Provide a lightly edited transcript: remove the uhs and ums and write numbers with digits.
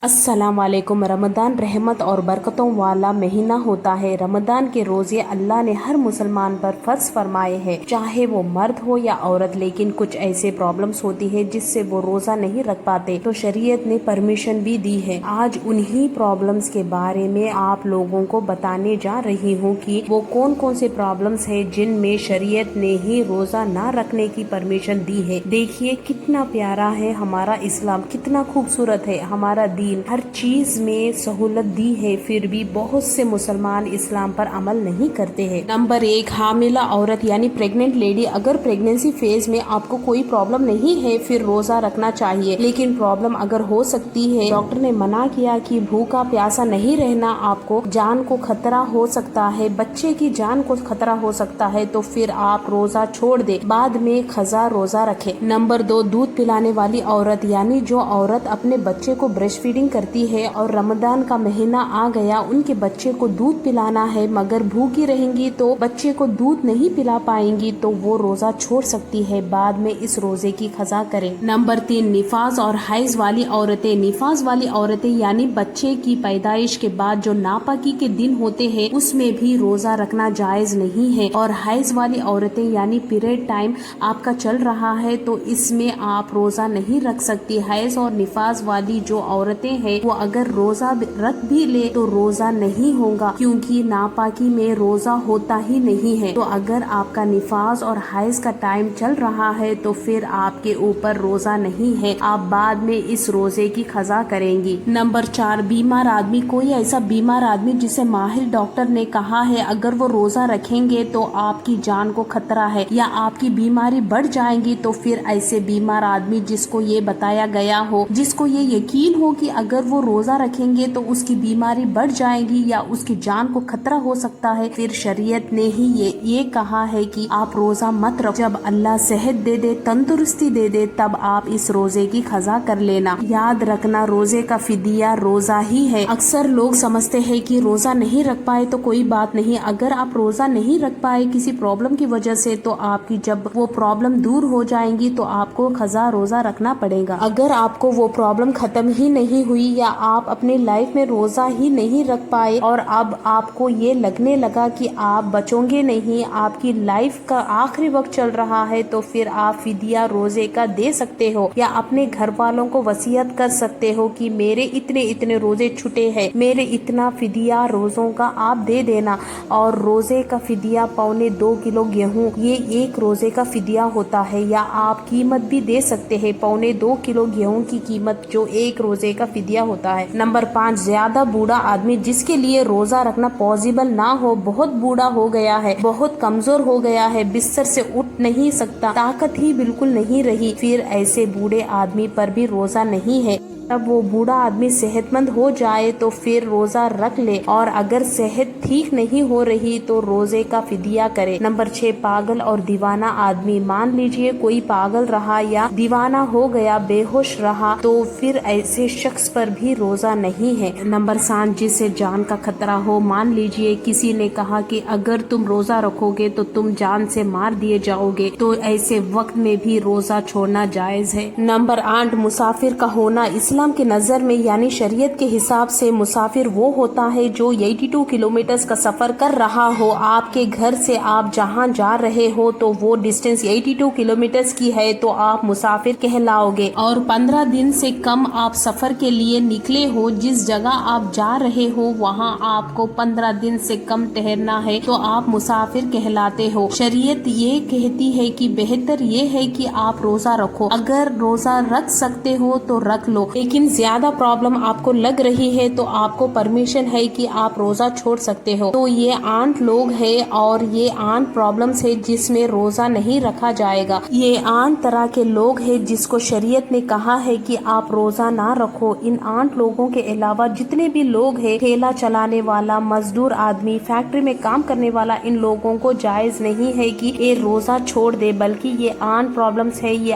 السلام علیکم۔ رمضان رحمت اور برکتوں والا مہینہ ہوتا ہے۔ رمضان کے روزے اللہ نے ہر مسلمان پر فرض فرمائے ہیں، چاہے وہ مرد ہو یا عورت، لیکن کچھ ایسے پرابلمز ہوتی ہے جس سے وہ روزہ نہیں رکھ پاتے تو شریعت نے پرمیشن بھی دی ہے۔ آج انہی پرابلمز کے بارے میں آپ لوگوں کو بتانے جا رہی ہوں کہ وہ کون کون سے پرابلمز ہیں جن میں شریعت نے ہی روزہ نہ رکھنے کی پرمیشن دی ہے۔ دیکھیے کتنا پیارا ہے ہمارا اسلام، کتنا خوبصورت ہے ہمارا دین، ہر چیز میں سہولت دی ہے، پھر بھی بہت سے مسلمان اسلام پر عمل نہیں کرتے ہیں۔ نمبر 1، حاملہ عورت یعنی پریگننٹ لیڈی۔ اگر پریگننسی فیز میں آپ کو کوئی پرابلم نہیں ہے پھر روزہ رکھنا چاہیے، لیکن پرابلم اگر ہو سکتی ہے، ڈاکٹر نے منع کیا کہ بھوکا پیاسا نہیں رہنا، آپ کو جان کو خطرہ ہو سکتا ہے، بچے کی جان کو خطرہ ہو سکتا ہے، تو پھر آپ روزہ چھوڑ دیں، بعد میں قضا روزہ رکھیں۔ نمبر 2، دودھ پلانے والی عورت یعنی جو عورت اپنے بچے کو بریسٹ فیڈنگ کرتی ہے اور رمضان کا مہینہ آ گیا، ان کے بچے کو دودھ پلانا ہے مگر بھوکی رہیں گی تو بچے کو دودھ نہیں پلا پائیں گی تو وہ روزہ چھوڑ سکتی ہے، بعد میں اس روزے کی قضا کریں۔ نمبر 3، نفاس اور حیض والی عورتیں۔ نفاس والی عورتیں یعنی بچے کی پیدائش کے بعد جو ناپاکی کے دن ہوتے ہیں اس میں بھی روزہ رکھنا جائز نہیں ہے، اور حیض والی عورتیں یعنی پیریڈ ٹائم آپ کا چل رہا ہے تو اس میں آپ روزہ نہیں رکھ سکتی۔ حیض اور نفاس والی جو عورتیں ہیں وہ اگر روزہ رکھ بھی لے تو روزہ نہیں ہوگا، کیونکہ ناپاکی میں روزہ ہوتا ہی نہیں ہے۔ تو اگر آپ کا نفاس اور حیض کا ٹائم چل رہا ہے تو پھر آپ کے اوپر روزہ نہیں ہے، آپ بعد میں اس روزے کی قضا کریں گی۔ نمبر 4، بیمار آدمی۔ کوئی ایسا بیمار آدمی جسے ماہر ڈاکٹر نے کہا ہے اگر وہ روزہ رکھیں گے تو آپ کی جان کو خطرہ ہے یا آپ کی بیماری بڑھ جائے گی، تو پھر ایسے بیمار آدمی جس کو یہ بتایا گیا ہو، جس کو یہ یقین ہو کہ اگر وہ روزہ رکھیں گے تو اس کی بیماری بڑھ جائے گی یا اس کی جان کو خطرہ ہو سکتا ہے، پھر شریعت نے ہی یہ کہا ہے کہ آپ روزہ مت رکھو، جب اللہ صحت دے دے، تندرستی دے دے، تب آپ اس روزے کی قضا کر لینا۔ یاد رکھنا روزے کا فدیہ روزہ ہی ہے۔ اکثر لوگ سمجھتے ہیں کہ روزہ نہیں رکھ پائے تو کوئی بات نہیں، اگر آپ روزہ نہیں رکھ پائے کسی پرابلم کی وجہ سے تو آپ کی جب وہ پرابلم دور ہو جائیں گی تو آپ کو قضا روزہ رکھنا پڑے گا۔ اگر آپ کو وہ پرابلم ختم ہی نہیں ہوئی یا آپ اپنے لائف میں روزہ ہی نہیں رکھ پائے اور اب آپ کو یہ لگنے لگا کہ آپ بچوں گے نہیں، آپ کی لائف کا آخری وقت چل رہا ہے، تو پھر آپ فدیہ روزے کا دے سکتے ہو یا اپنے گھر والوں کو وصیت کر سکتے ہو کہ میرے اتنے روزے چھٹے ہیں، میرے اتنا فدیہ روزوں کا آپ دے دینا۔ اور روزے کا فدیہ 2.25 کلو گیہوں یہ ایک روزے کا فدیہ ہوتا ہے، یا آپ قیمت بھی دے سکتے ہیں 2.25 کلو گیہوں کی قیمت جو ایک روزے کا فدیہ ہوتا ہے۔ نمبر 5، زیادہ بوڑھا آدمی جس کے لیے روزہ رکھنا پاسبل نہ ہو، بہت بوڑھا ہو گیا ہے، بہت کمزور ہو گیا ہے، بستر سے اٹھ نہیں سکتا، طاقت ہی بالکل نہیں رہی، پھر ایسے بوڑھے آدمی پر بھی روزہ نہیں ہے۔ جب وہ بوڑھا آدمی صحت مند ہو جائے تو پھر روزہ رکھ لے، اور اگر صحت ٹھیک نہیں ہو رہی تو روزے کا فدیہ کرے۔ نمبر 6، پاگل اور دیوانہ آدمی۔ مان لیجئے کوئی پاگل رہا یا دیوانہ ہو گیا، بے ہوش رہا، تو پھر ایسے شخص پر بھی روزہ نہیں ہے۔ نمبر 7، جسے جان کا خطرہ ہو۔ مان لیجئے کسی نے کہا کہ اگر تم روزہ رکھو گے تو تم جان سے مار دیے جاؤ گے، تو ایسے وقت میں بھی روزہ چھوڑنا جائز ہے۔ نمبر 8، مسافر کا ہونا۔ اسلام کے نظر میں یعنی شریعت کے حساب سے مسافر وہ ہوتا ہے جو 82 کلومیٹرز کا سفر کر رہا ہو۔ آپ کے گھر سے آپ جہاں جا رہے ہو تو وہ ڈسٹینس 82 کلومیٹرز کی ہے تو آپ مسافر کہلاؤ گے، اور 15 دن سے کم آپ سفر کے لیے نکلے ہو، جس جگہ آپ جا رہے ہو وہاں آپ کو 15 دن سے کم ٹھہرنا ہے تو آپ مسافر کہلاتے ہو۔ شریعت یہ کہتی ہے کہ بہتر یہ ہے کہ آپ روزہ رکھو، اگر روزہ رکھ سکتے ہو تو رکھ لو، لیکن زیادہ پرابلم آپ کو لگ رہی ہے تو آپ کو پرمیشن ہے کہ آپ روزہ چھوڑ سکتے ہو۔ تو یہ عام لوگ ہیں اور یہ عام پرابلمز ہے جس میں روزہ نہیں رکھا جائے گا، یہ عام طرح کے لوگ ہیں جس کو شریعت نے کہا ہے کہ آپ روزہ نہ رکھو۔ ان آنٹ لوگوں کے علاوہ جتنے بھی لوگ ہیں، ٹھیلا چلانے والا، مزدور آدمی، فیکٹری میں کام کرنے والا، ان لوگوں کو جائز نہیں ہے کہ یہ روزہ چھوڑ دے، بلکہ یہ آنٹ پرابلمز ہے، یہ